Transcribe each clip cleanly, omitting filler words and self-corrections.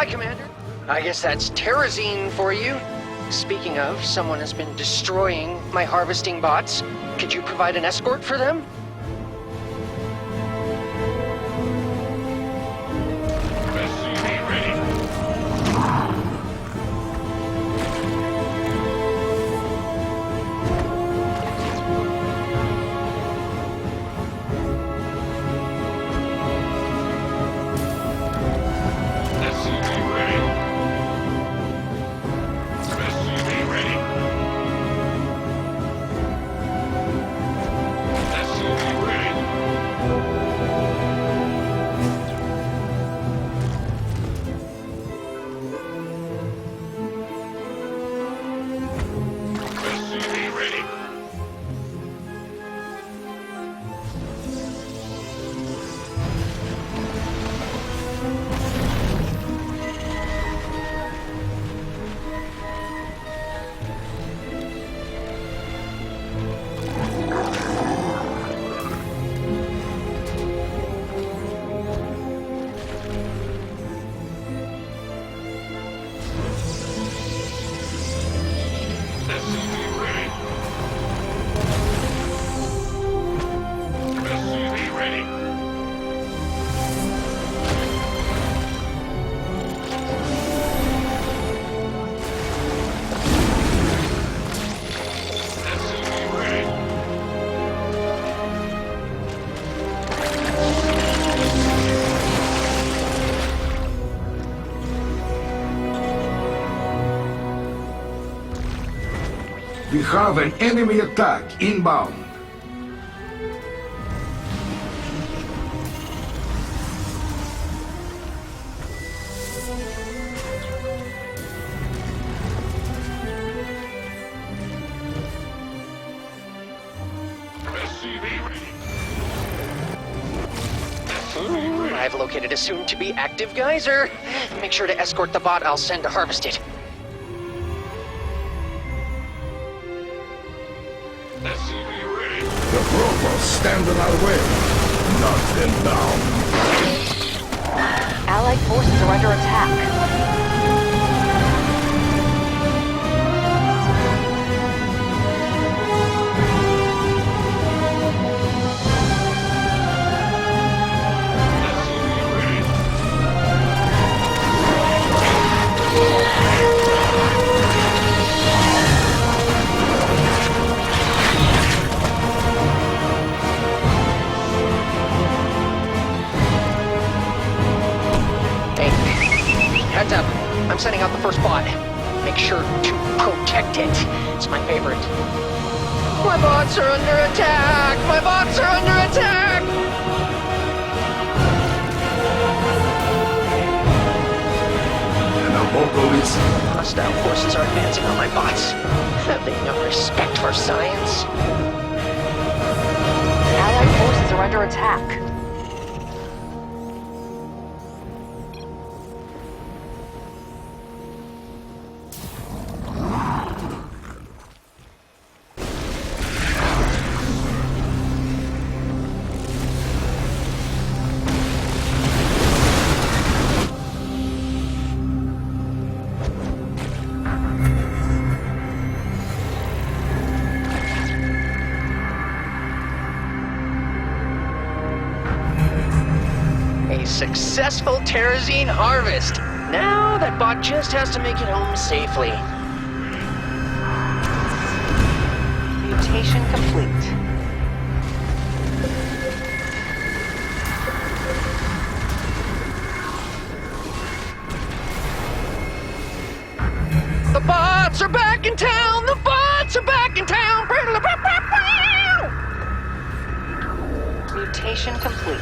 Hi, Commander. I guess that's Terrazine for you. Speaking of, someone has been destroying my harvesting bots. Could you provide an escort for them? SCV ready. SCV ready. SCV ready. SCV ready. SCV ready. SCV ready. SCV ready. SCV ready. We have an enemy attack inbound. SCV ready. I've located a soon-to-be active geyser. Make sure to escort the bot I'll send to harvest it. SCV ready. The robots stand in our way. Knock them down. Allied forces are under attack. SCV ready. Hey, heads up. I'm sending out the first bot. Make sure to protect it. It's my favorite. My bots are under attack! My bots are under attack! An apocalypse. Hostile forces are advancing on my bots. Have they no respect for science? Allied forces are under attack. A successful Terrazine harvest. Now that bot just has to make it home safely. Mutation complete. The bots are back in town! The bots are back in town! Mutation complete.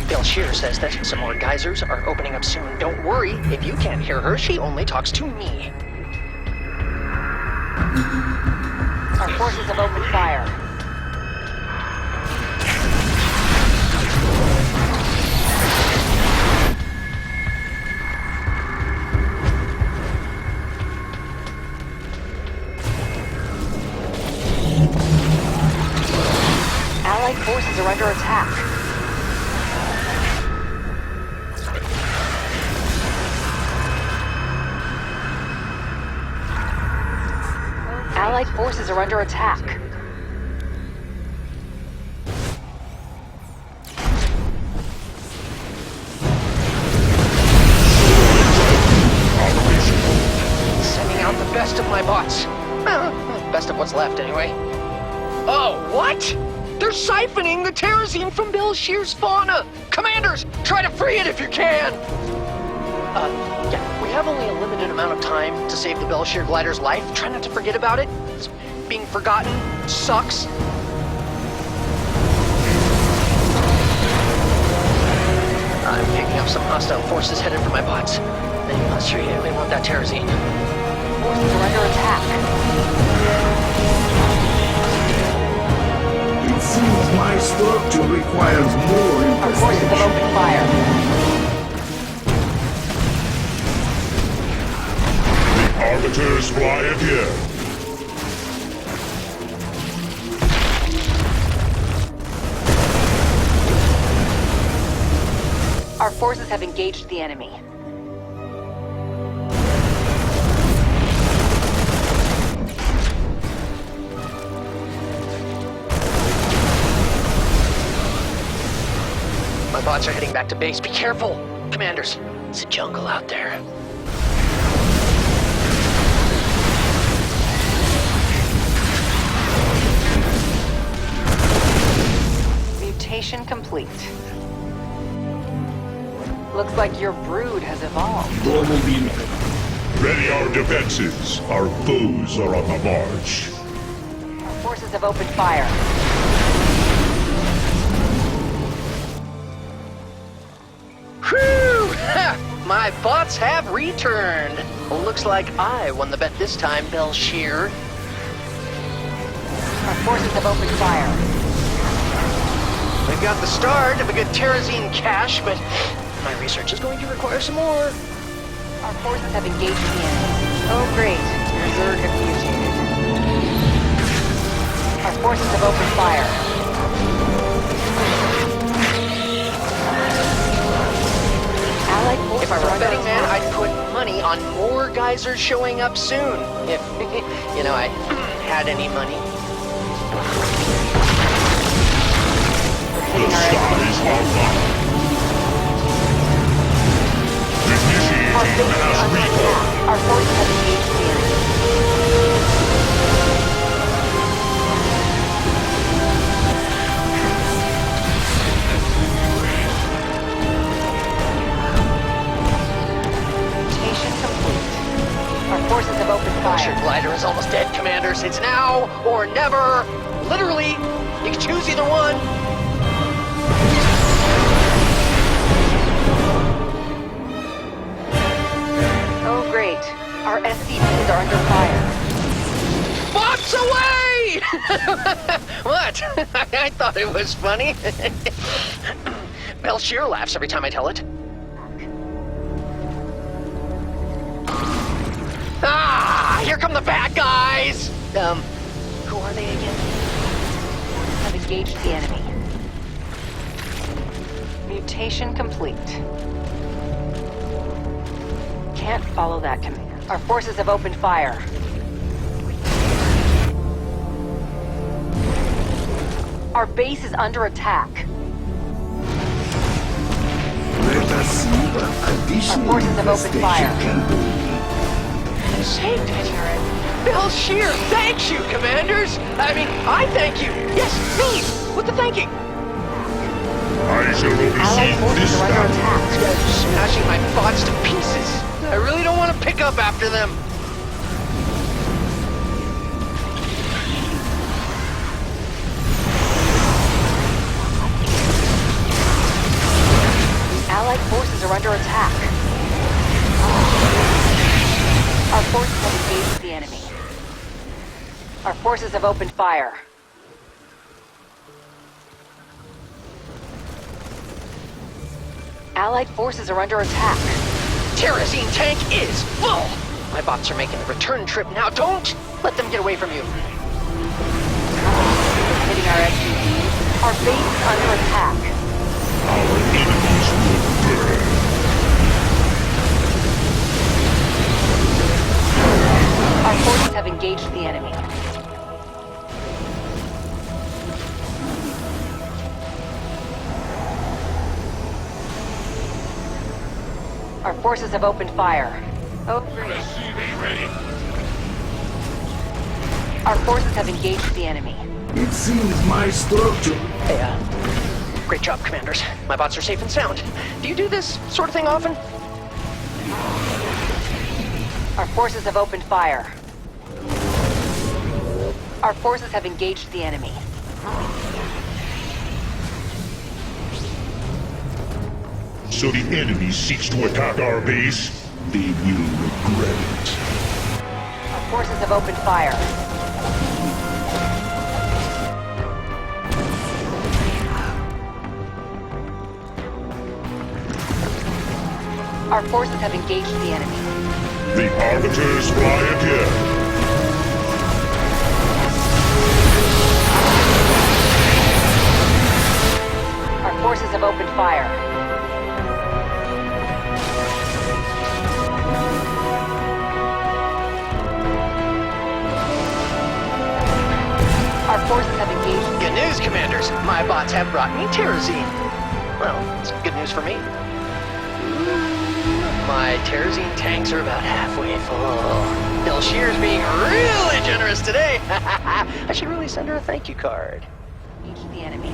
Bill Shear says that some more geysers are opening up soon. Don't worry, if you can't hear her, she only talks to me. Our forces have opened fire. Allied forces are under attack. Allied forces are under attack. Sending out the best of my bots. Well, best of what's left, anyway. Oh, what? They're siphoning the terrazine from Belshir's fauna! Commanders, try to free it if you can! Yeah, we have only a limited amount of time to save the Belshir glider's life. Try not to forget about it. Being forgotten sucks. I'm picking up some hostile forces headed for my bots. They must really want that terrazine. Forces are under attack. It seems my structure requires more Our forces have infestation. opened fire. Arbiters fly again. Our forces have engaged the enemy. My bots are heading back to base. Be careful! Commanders, it's a jungle out there. Mutation complete. Looks like your brood has evolved. Ready our defenses. Our foes are on the march. Our forces have opened fire. Whew! Ha! My bots have returned. Well, looks like I won the bet this time, Belshir. Our forces have opened fire. We've got the start of a good terrazine cache, but my research is going to require some more. Our forces have engaged the enemy. Oh great, your Zerg have mutated. Our forces have opened fire. Allied forces If I were are a under betting man, attack. I'd put money on more geysers showing up soon. If, I had any money. The skies are locked. Our Initiating base is mass under recall. attack. Our forces have engaged the enemy. Mutation complete. Our forces have opened Belshir fire. glider is almost dead, Commanders. It's now or never. Literally, you can choose either one. Oh great, our SCVs are under fire. Bots away! What? I thought it was funny. Belshir laughs every time I tell it. Ah! Here come the bad guys! Who are they again? Have engaged the enemy. Mutation complete. Can't follow that command. Our forces have opened fire. Our base is under attack. Let us see what additional Our forces have opened fire. infestation can do. Saved it. Belshir, thank you, Commanders! I thank you! Yes, me! What the thanking? I shall Allied oversee forces this are under battle. attack. These guys are smashing my bots to pieces. I really don't want to pick up after them. Allied forces are under attack. Our forces have engaged the enemy. Our forces have opened fire. Allied forces are under attack. Terrazine tank is full! My bots are making the return trip now. Don't let them get away from you. Hitting our SUVs. Our base is under attack. Our enemies will burn. Our forces have engaged the enemy. forces have opened fire. Oh, great. Ready. Our forces have engaged the enemy. It seems my structure. Hey, great job, commanders. My bots are safe and sound. Do you do this sort of thing often? Our forces have opened fire. Our forces have engaged the enemy. So the enemy seeks to attack our base? They will regret it. Our forces have opened fire. Our forces have engaged the enemy. The Arbiters fly again. Our forces have opened fire. Our forces have engaged. Good news, commanders. My bots have brought me terrazine. Well, it's good news for me. My terrazine tanks are about halfway full. Shear's being really generous today. I should really send her a thank you card. Engage the enemy.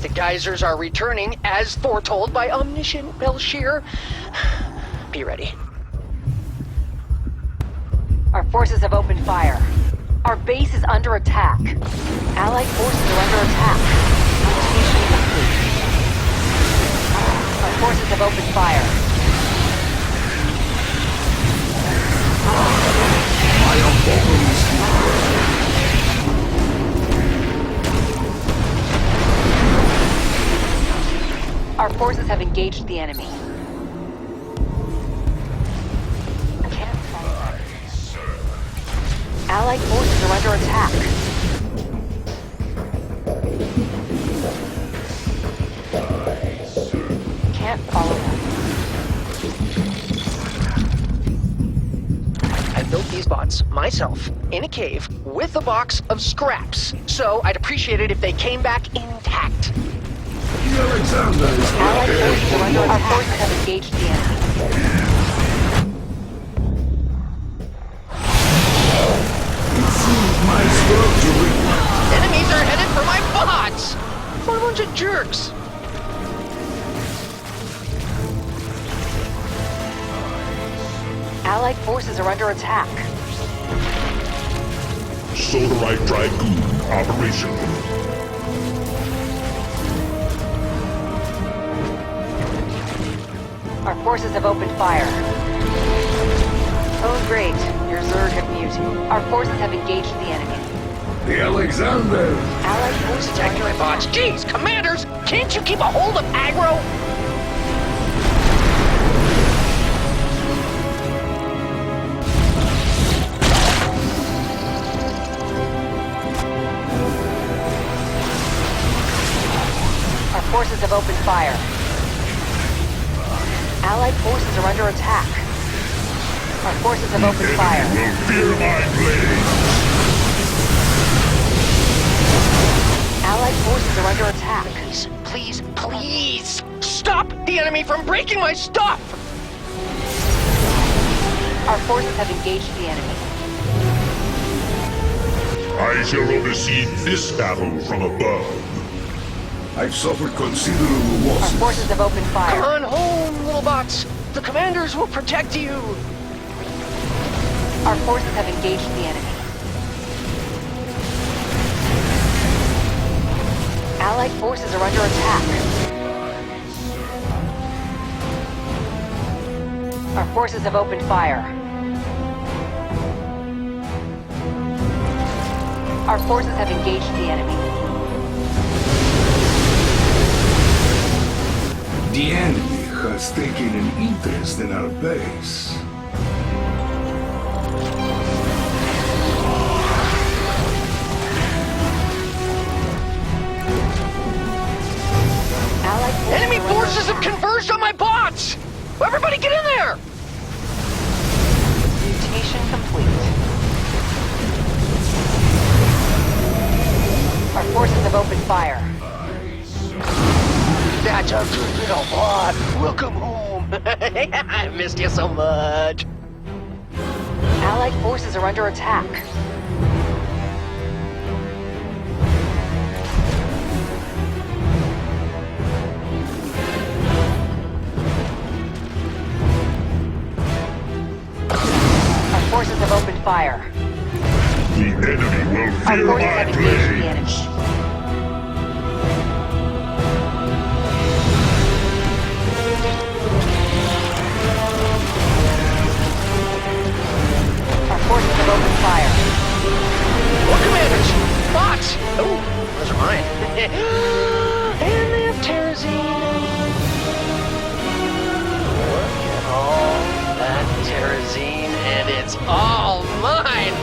The geysers are returning as foretold by omniscient Belshir. Be ready. Our forces have opened fire. Our base is under attack. Allied forces are under attack. Mission complete. Our forces have opened fire. I am vocalist. Our forces have engaged the enemy. Can't fight. Allied forces are under attack. Can't follow them. I built these bots myself in a cave with a box of scraps, so I'd appreciate it if they came back intact. The Alexander is Allied prepared forces for are under war. Our forces have engaged the enemy. It seems my structure. Enemies are headed for my bots! What a bunch of jerks! Allied forces are under attack. Solarite Dragoon operational. Our forces have opened fire. Oh great, your Zerg have mutated. Our forces have engaged the enemy. The Alexander. Allied forces attacking my bots. Jeez, commanders! Can't you keep a hold of aggro? Our forces have opened fire. Allied forces are under attack. Our forces have opened fire. Will fear my blade. Allied forces are under attack. Please, please, please! Stop the enemy from breaking my stuff! Our forces have engaged the enemy. I shall oversee this battle from above. I've suffered considerable Our losses. forces have opened Come fire. on home, little bots! The commanders will protect you! Our forces have engaged the enemy. Allied forces are under attack. Our forces have opened fire. Our forces have engaged the enemy. The enemy has taken an interest in our base. Allied forces Enemy are under forces have attack. converged on my bots! Everybody get in there! Mutation complete. Our forces have opened fire. That's a good little bot. Welcome home. I missed you so much. Allied forces are under attack. Our forces have opened fire. The enemy will Our feel forces my have engaged the blade. enemy. Our forces have opened fire. More commanders! Bots! Oh, those are mine. And they have terrazine. Look at all that terrazine, and it's all mine!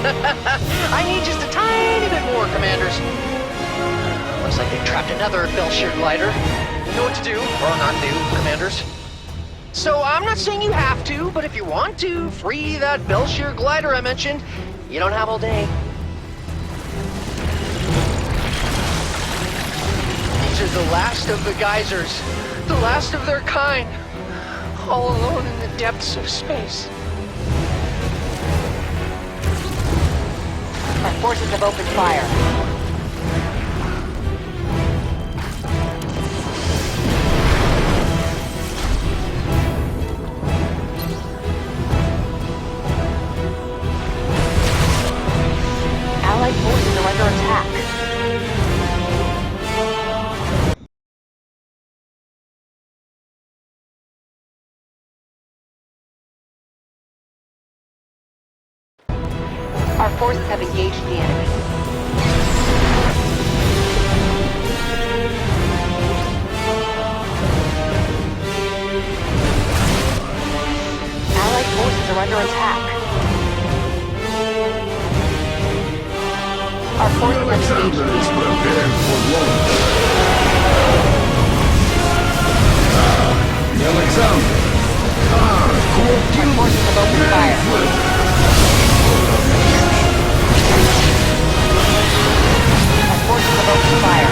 I need just a tiny bit more, commanders. Looks like they've trapped another Belshir glider. You know what to do, or not do, commanders. So I'm not saying you have to, but if you want to free that Belshir glider I mentioned, you don't have all day. These are the last of the geysers, the last of their kind, all alone in the depths of space. Our forces have opened fire. Allied forces are under attack. Our forces have engaged the enemy. Allied forces are under attack. Our forces have engaged Alexander the is enemy. prepared for launch. Alexander. Cool Our forces have opened fire. Our forces have opened fire.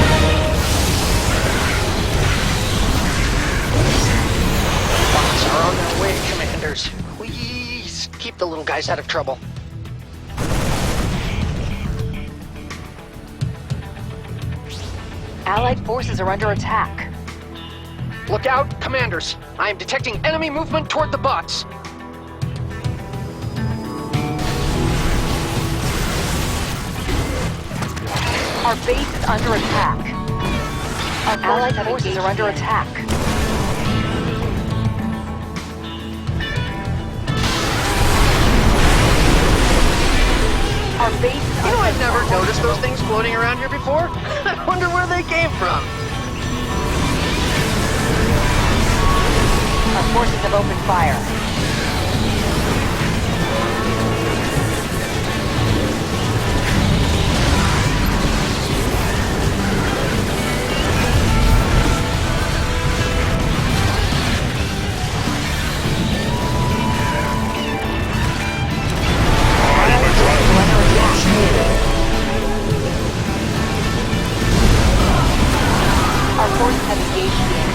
Bots are on their way, commanders. Please keep the little guys out of trouble. Allied forces are under attack. Look out, commanders. I am detecting enemy movement toward the bots. Our base is under attack. Our allied forces are under attack. Our base is You know, under I've never attack. noticed those things floating around here before. I wonder where they came from. Our forces have opened fire. I'm a dragon once more. Our forces have engaged the enemy.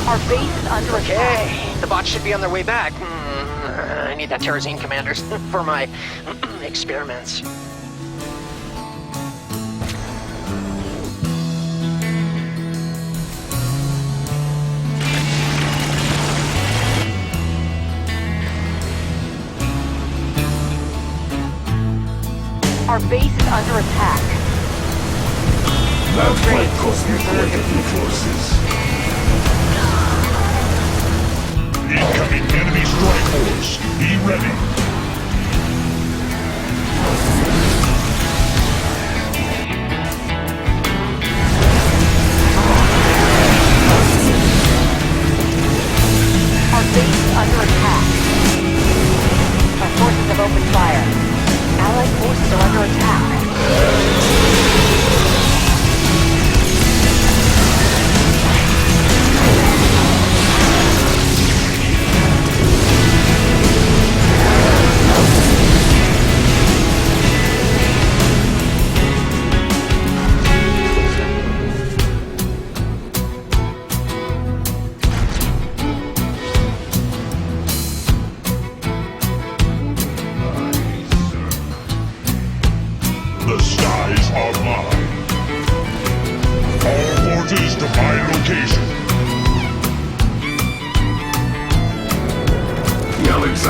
Our base is under attack. Okay, the bots should be on their way back. I need that terrazine, commanders, for my experiments. Our base is under attack. That fight cost me quite a few forces. Incoming enemy strike force. Be ready.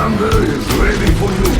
commander is ready for you.